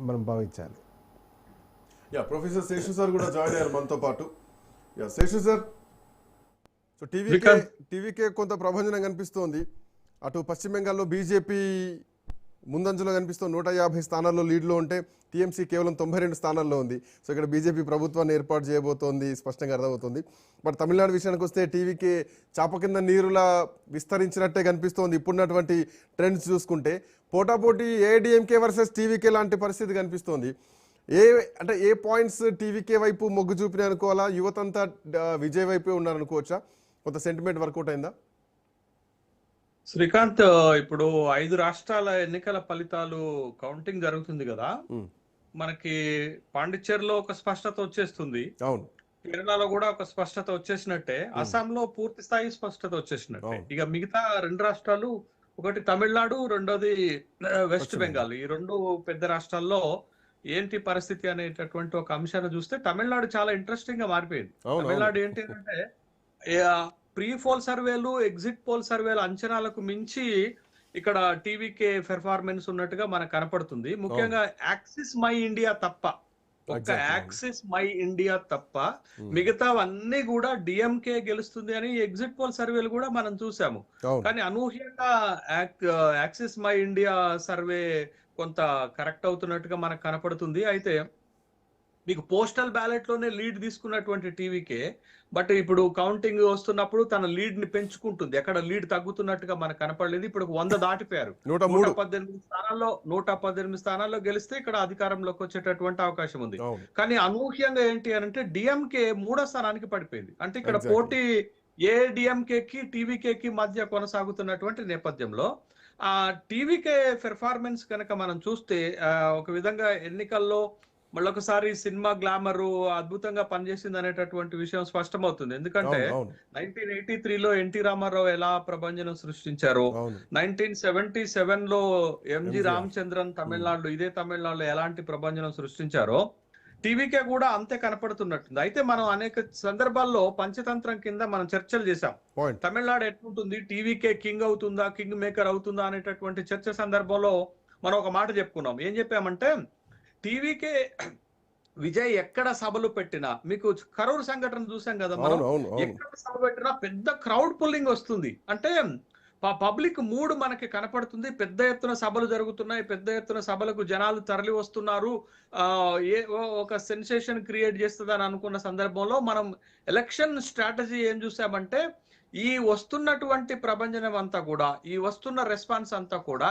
మనం భావించాలి. Professor Seshu sir కూడా జాయిన్ అయ్యారు మనతో పాటు. శేషు సార్, సో టీవీకే కొంత ప్రభంజనం కనిపిస్తోంది. అటు పశ్చిమ బెంగాల్లో బీజేపీ ముందంజలో కనిపిస్తుంది, 150 స్థానాల్లో లీడ్లో ఉంటే టీఎంసీ కేవలం 92 స్థానాల్లో ఉంది. సో ఇక్కడ బీజేపీ ప్రభుత్వాన్ని ఏర్పాటు చేయబోతోంది స్పష్టంగా అర్థమవుతుంది. బట్ తమిళనాడు విషయానికి వస్తే టీవీకే చాప కింద నీరులా విస్తరించినట్టే కనిపిస్తోంది. ఇప్పుడున్నటువంటి ట్రెండ్స్ చూసుకుంటే పోటాపోటీ ఏఐడిఎంకే వర్సెస్ టీవీకే లాంటి పరిస్థితి కనిపిస్తోంది. ఏ పాయింట్స్ టీవీకే వైపు మొగ్గు చూపినాయి అనుకోవాలా? యువతంతా విజయ్ వైపే ఉన్నారనుకోవచ్చా? కొంత సెంటిమెంట్ వర్కౌట్ అయిందా? శ్రీకాంత్, ఇప్పుడు 5 రాష్ట్రాల ఎన్నికల ఫలితాలు కౌంటింగ్ జరుగుతుంది కదా. మనకి పాండిచ్చేరిలో ఒక స్పష్టత వచ్చేస్తుంది, అవును, కేరళలో కూడా ఒక స్పష్టత వచ్చేసినట్టే, అస్సాంలో పూర్తి స్థాయి స్పష్టత వచ్చేసినట్టే. ఇక మిగతా 2 రాష్ట్రాలు, ఒకటి తమిళనాడు, రెండోది వెస్ట్ బెంగాల్, ఈ 2 పెద్ద రాష్ట్రాల్లో ఏంటి పరిస్థితి అనేటటువంటి ఒక అంశాన్ని చూస్తే తమిళనాడు చాలా ఇంట్రెస్టింగ్ గా మారిపోయింది. తమిళనాడు ఏంటి అంటే ప్రీ పోల్ సర్వేలు, ఎగ్జిట్ పోల్ సర్వేలు అంచనాలకు మించి ఇక్కడ టీవీకే పెర్ఫార్మెన్స్ ఉన్నట్టుగా మనకు కనపడుతుంది. ముఖ్యంగా యాక్సిస్ మై ఇండియా తప్ప, ఒక్క యాక్సిస్ మై ఇండియా తప్ప మిగతావన్నీ కూడా డిఎంకే గెలుస్తుంది అని ఎగ్జిట్ పోల్ సర్వేలు కూడా మనం చూసాము. కానీ అనూహ్యంగా యాక్సిస్ మై ఇండియా సర్వే కొంత కరెక్ట్ అవుతున్నట్టుగా మనకు కనపడుతుంది. అయితే మీకు పోస్టల్ బ్యాలెట్ లోనే లీడ్ తీసుకున్నటువంటి టీవీకే, బట్ ఇప్పుడు కౌంటింగ్ వస్తున్నప్పుడు తన లీడ్ ని పెంచుకుంటుంది, ఎక్కడ లీడ్ తగ్గుతున్నట్టుగా మనకు కనపడలేదు. ఇప్పుడు 100 దాటిపోయారు. 118 స్థానాల్లో గెలిస్తే ఇక్కడ అధికారంలోకి వచ్చేటటువంటి అవకాశం ఉంది. కానీ అనూహ్యంగా ఏంటి అంటే డిఎంకే 3వ స్థానానికి పడిపోయింది. అంటే ఇక్కడ పోటీ ఏడిఎంకేకి టీవీకేకి మధ్య కొనసాగుతున్నటువంటి నేపథ్యంలో ఆ టీవీకే పెర్ఫార్మెన్స్ కనుక మనం చూస్తే ఒక విధంగా ఎన్నికల్లో మళ్ళొకసారి సినిమా గ్లామర్ అద్భుతంగా పనిచేసింది అనేటటువంటి విషయం స్పష్టమవుతుంది. ఎందుకంటే 1983లో ఎన్టీ రామారావు ఎలా ప్రభంజనం సృష్టించారో, 1977లో ఎంజి రామచంద్రన్ ఇదే తమిళనాడులో ఎలాంటి ప్రభంజనం సృష్టించారో టీవీకే కూడా అంతే కనపడుతున్నట్టుంది. అయితే మనం అనేక సందర్భాల్లో పంచతంత్రం కింద మనం చర్చలు చేశాం. తమిళనాడు ఎట్లుంటుంది, టీవీకే కింగ్ అవుతుందా, కింగ్ మేకర్ అవుతుందా అనేటటువంటి చర్చ సందర్భంలో మనం ఒక మాట చెప్పుకున్నాం. ఏం చెప్పామంటే టీవీకే విజయ్ ఎక్కడ సభలు పెట్టినా, మీకు కరూరు సంఘటన చూసాం కదా మనం, ఎక్కడ సభ పెట్టినా పెద్ద క్రౌడ్ పుల్లింగ్ వస్తుంది. అంటే పబ్లిక్ మూడ్ మనకి కనపడుతుంది. పెద్ద ఎత్తున సభలు జరుగుతున్నాయి, పెద్ద ఎత్తున సభలకు జనాలు తరలి వస్తున్నారు, ఒక సెన్సేషన్ క్రియేట్ చేస్తుందని అనుకున్న సందర్భంలో మనం ఎలక్షన్ స్ట్రాటజీ ఏం చూసామంటే, ఈ వస్తున్నటువంటి ప్రభంజనం అంతా కూడా, ఈ వస్తున్న రెస్పాన్స్ అంతా కూడా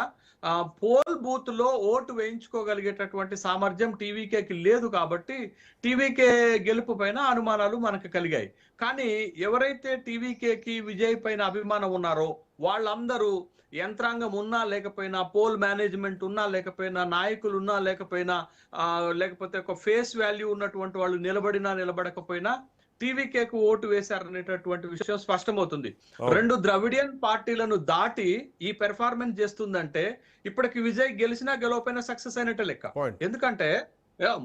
పోల్ బూత్ లో ఓటు వేయించుకోగలిగేటటువంటి సామర్థ్యం టీవీకేకి లేదు. కాబట్టి టీవీకే గెలుపు పైన అనుమానాలు మనకు కలిగాయి. కానీ ఎవరైతే టీవీకేకి విజయ్ పైన అభిమానం ఉన్నారో వాళ్ళందరూ యంత్రాంగం ఉన్నా లేకపోయినా, పోల్ మేనేజ్మెంట్ ఉన్నా లేకపోయినా, నాయకులు ఉన్నా లేకపోయినా, లేకపోతే ఒక ఫేస్ వాల్యూ ఉన్నటువంటి వాళ్ళు నిలబడినా నిలబడకపోయినా టీవీకేకు ఓటు వేశారనేటటువంటి విషయం స్పష్టమవుతుంది. 2 ద్రవిడియన్ పార్టీలను దాటి ఈ పెర్ఫార్మెన్స్ చేస్తుందంటే ఇప్పటికి విజయ్ గెలిచినా గెలవపోయినా సక్సెస్ అయినట్టే లెక్క. ఎందుకంటే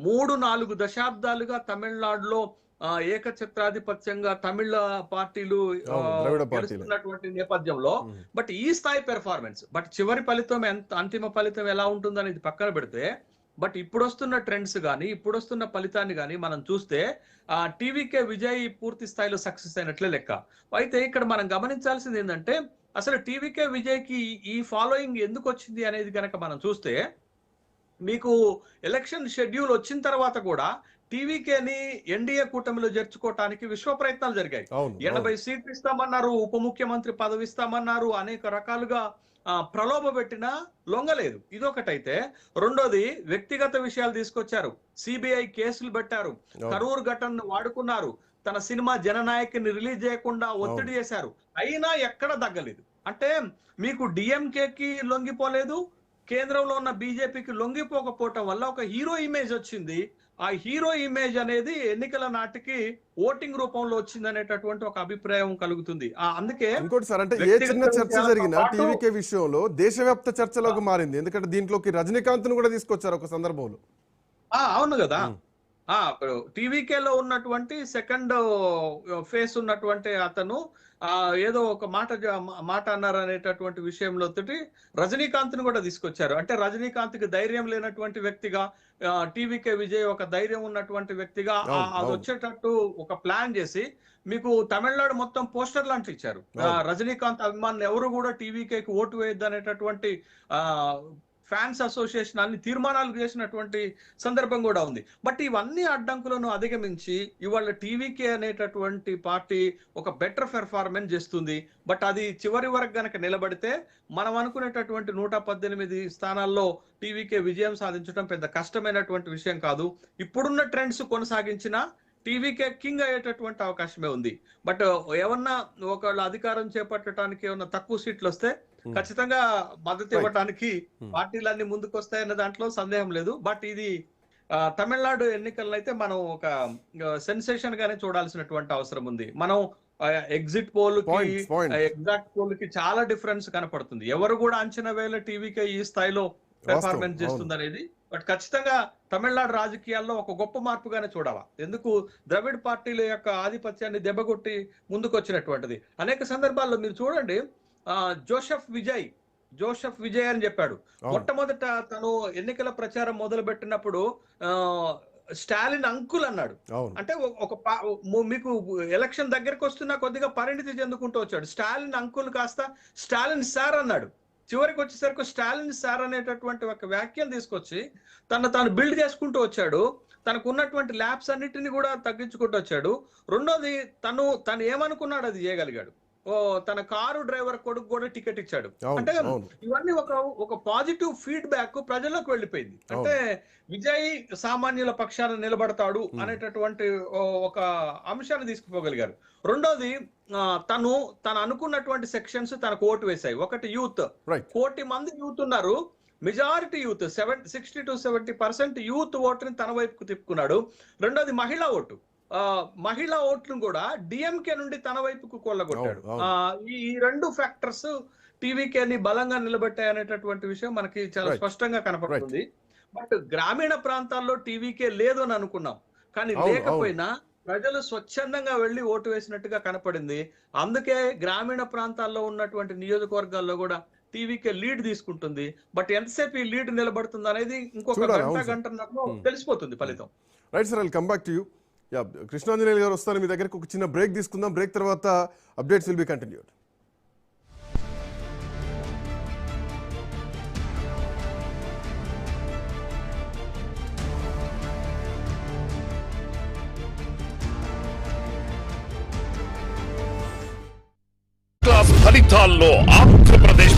3-4 దశాబ్దాలుగా తమిళనాడులో ఏకఛత్రాధిపత్యంగా తమిళ పార్టీలు గెలుస్తున్నటువంటి నేపథ్యంలో బట్ ఈ స్థాయి పెర్ఫార్మెన్స్, బట్ చివరి ఫలితం అంతిమ ఫలితం ఎలా ఉంటుందనేది పక్కన పెడితే, బట్ ఇప్పుడు వస్తున్న ట్రెండ్స్ కానీ ఇప్పుడు వస్తున్న ఫలితాన్ని కానీ మనం చూస్తే టీవీకే విజయ్ పూర్తి స్థాయిలో సక్సెస్ అయినట్లే లెక్క. అయితే ఇక్కడ మనం గమనించాల్సింది ఏంటంటే, అసలు టీవీకే విజయ్కి ఈ ఫాలోయింగ్ ఎందుకు వచ్చింది అనేది కనుక మనం చూస్తే, మీకు ఎలక్షన్ షెడ్యూల్ వచ్చిన తర్వాత కూడా టీవీకేని ఎన్డీఏ కూటమిలో చేర్చుకోవటానికి విశ్వ ప్రయత్నాలు జరిగాయి. 80 సీట్లు ఇస్తామన్నారు, ఉప ముఖ్యమంత్రి పదవి ఇస్తామన్నారు, అనేక రకాలుగా ప్రలోభ పెట్టినా లొంగలేదు. ఇదొకటైతే, రెండోది వ్యక్తిగత విషయాలు తీసుకొచ్చారు, సిబిఐ కేసులు పెట్టారు, కరూర్ ఘటనను వాడుకున్నారు, తన సినిమా జననాయకుని రిలీజ్ చేయకుండా ఒత్తిడి చేశారు, అయినా ఎక్కడ తగ్గలేదు. అంటే మీకు డిఎంకేకి లొంగిపోలేదు, కేంద్రంలో ఉన్న బీజేపీకి లొంగిపోకపోవటం వల్ల ఒక హీరో ఇమేజ్ వచ్చింది. ఆ హీరో ఇమేజ్ అనేది ఎన్నికల నాటికి ఓటింగ్ రూపంలో వచ్చింది అనేటటువంటి ఒక అభిప్రాయం కలుగుతుంది. అందుకే ఇంకోటి సార్, అంటే ఏ చిన్న చర్చ జరిగినా టీవీకే విషయంలో దేశవ్యాప్త చర్చలోకి మారింది. ఎందుకంటే దీంట్లోకి రజనీకాంత్ ను కూడా తీసుకొచ్చారు ఒక సందర్భంలో. అవును కదా, టీవీకేలో ఉన్నటువంటి సెకండ్ ఫేస్ ఉన్నటువంటి అతను ఏదో ఒక మాట అన్నారు అనేటటువంటి విషయంలో తోటి రజనీకాంత్ ను కూడా తీసుకొచ్చారు. అంటే రజనీకాంత్ కి ధైర్యం లేనటువంటి వ్యక్తిగా, టీవీకే విజయ్ ఒక ధైర్యం ఉన్నటువంటి వ్యక్తిగా అది వచ్చేటట్టు ఒక ప్లాన్ చేసి మీకు తమిళనాడు మొత్తం పోస్టర్ లాంటి ఇచ్చారు. రజనీకాంత్ అభిమానులు ఎవరు కూడా టీవీకేకి ఓటు వేయద్దు అనేటటువంటి ఫ్యాన్స్ అసోసియేషన్ అన్ని తీర్మానాలు చేసినటువంటి సందర్భం కూడా ఉంది. బట్ ఇవన్నీ అడ్డంకులను అధిగమించి ఇవాళ టీవీకే అనేటటువంటి పార్టీ ఒక బెటర్ పెర్ఫార్మెన్స్ చేస్తుంది. బట్ అది చివరి వరకు గనక నిలబడితే మనం అనుకునేటటువంటి 118 స్థానాల్లో టీవీకే విజయం సాధించడం పెద్ద కష్టమైనటువంటి విషయం కాదు. ఇప్పుడున్న ట్రెండ్స్ కొనసాగించిన టీవీకే కింగ్ అయ్యేటటువంటి అవకాశమే ఉంది. బట్ ఏమన్నా ఒకళ్ళు అధికారం చేపట్టడానికి ఏమన్నా తక్కువ సీట్లు వస్తే ఖచ్చితంగా మద్దతు ఇవ్వడానికి పార్టీలన్నీ ముందుకు వస్తాయన్న దాంట్లో సందేహం లేదు. బట్ ఇది తమిళనాడు ఎన్నికలను అయితే మనం ఒక సెన్సేషన్ గానే చూడాల్సినటువంటి అవసరం ఉంది. మనం ఎగ్జిట్ పోల్ కి ఎగ్జాక్ట్ పోల్ కి చాలా డిఫరెన్స్ కనపడుతుంది. ఎవరు కూడా అంచనా వేల టీవీకే ఈ స్థాయిలో పెర్ఫార్మెన్స్ చేస్తుంది అనేది. బట్ ఖచ్చితంగా తమిళనాడు రాజకీయాల్లో ఒక గొప్ప మార్పుగానే చూడాలా. ఎందుకు ద్రవిడ్ పార్టీల యొక్క ఆధిపత్యాన్ని దెబ్బకొట్టి ముందుకు వచ్చినటువంటిది. అనేక సందర్భాల్లో మీరు చూడండి, జోసెఫ్ విజయ్ అని చెప్పాడు. మొట్టమొదట తను ఎన్నికల ప్రచారం మొదలు పెట్టినప్పుడు స్టాలిన్ అంకుల్ అన్నాడు. అంటే మీకు ఎలక్షన్ దగ్గరకు వస్తున్నా కొద్దిగా పరిణితి చెందుకుంటూ వచ్చాడు. స్టాలిన్ అంకుల్ కాస్త స్టాలిన్ సార్ అన్నాడు. చివరికి వచ్చేసరికి స్టాలిన్ సార్ అనేటటువంటి ఒక వ్యాఖ్యను తీసుకొచ్చి తాను బిల్డ్ చేసుకుంటూ వచ్చాడు. తనకు ఉన్నటువంటి ల్యాబ్స్ అన్నిటిని కూడా తగ్గించుకుంటూ వచ్చాడు. రెండోది తను ఏమనుకున్నాడు అది చేయగలిగాడు. తన కారు డ్రైవర్ కొడుకు కూడా టికెట్ ఇచ్చాడు. అంటే ఇవన్నీ ఒక పాజిటివ్ ఫీడ్బ్యాక్ ప్రజల్లోకి వెళ్ళిపోయింది. అంటే విజయ్ సామాన్యుల పక్షాన నిలబడతాడు అనేటటువంటి ఒక అంశాన్ని తీసుకుపోగలిగారు. రెండోది తను అనుకున్నటువంటి సెక్షన్స్ తనకు ఓటు వేశాయి. ఒకటి యూత్, 1 కోటి మంది యూత్ ఉన్నారు. మెజారిటీ యూత్ 60 to 70% యూత్ ఓటుని తన వైపుకు తిప్పుకున్నాడు. రెండోది మహిళా ఓట్లను కూడా డిఎంకే నుండి తన వైపుకు కొల్లగొట్టాడు. ఈ 2 ఫ్యాక్టర్స్ టీవీకేని బలంగా నిలబెట్టాయి అనేటటువంటి విషయం మనకి చాలా స్పష్టంగా కనపడుతుంది. బట్ గ్రామీణ ప్రాంతాల్లో టీవీకే లేదు అని అనుకున్నాం, కానీ లేకపోయినా ప్రజలు స్వచ్ఛందంగా వెళ్లి ఓటు వేసినట్టుగా కనపడింది. అందుకే గ్రామీణ ప్రాంతాల్లో ఉన్నటువంటి నియోజకవర్గాల్లో కూడా టీవీకే లీడ్ తీసుకుంటుంది. బట్ ఎంతసేపు ఈ లీడ్ నిలబడుతుంది అనేది ఇంకొక గంటన్నరలో తెలిసిపోతుంది ఫలితం. Right sir, I will come back to you. Krishnanjaneyulu గారు వస్తారు మీ దగ్గరికి. ఒక చిన్న బ్రేక్ తీసుకుందాం. బ్రేక్ తర్వాత అప్డేట్స్ విల్ బి కంటిన్యూడ్. ఫలితాల్లో ఆంధ్రప్రదేశ్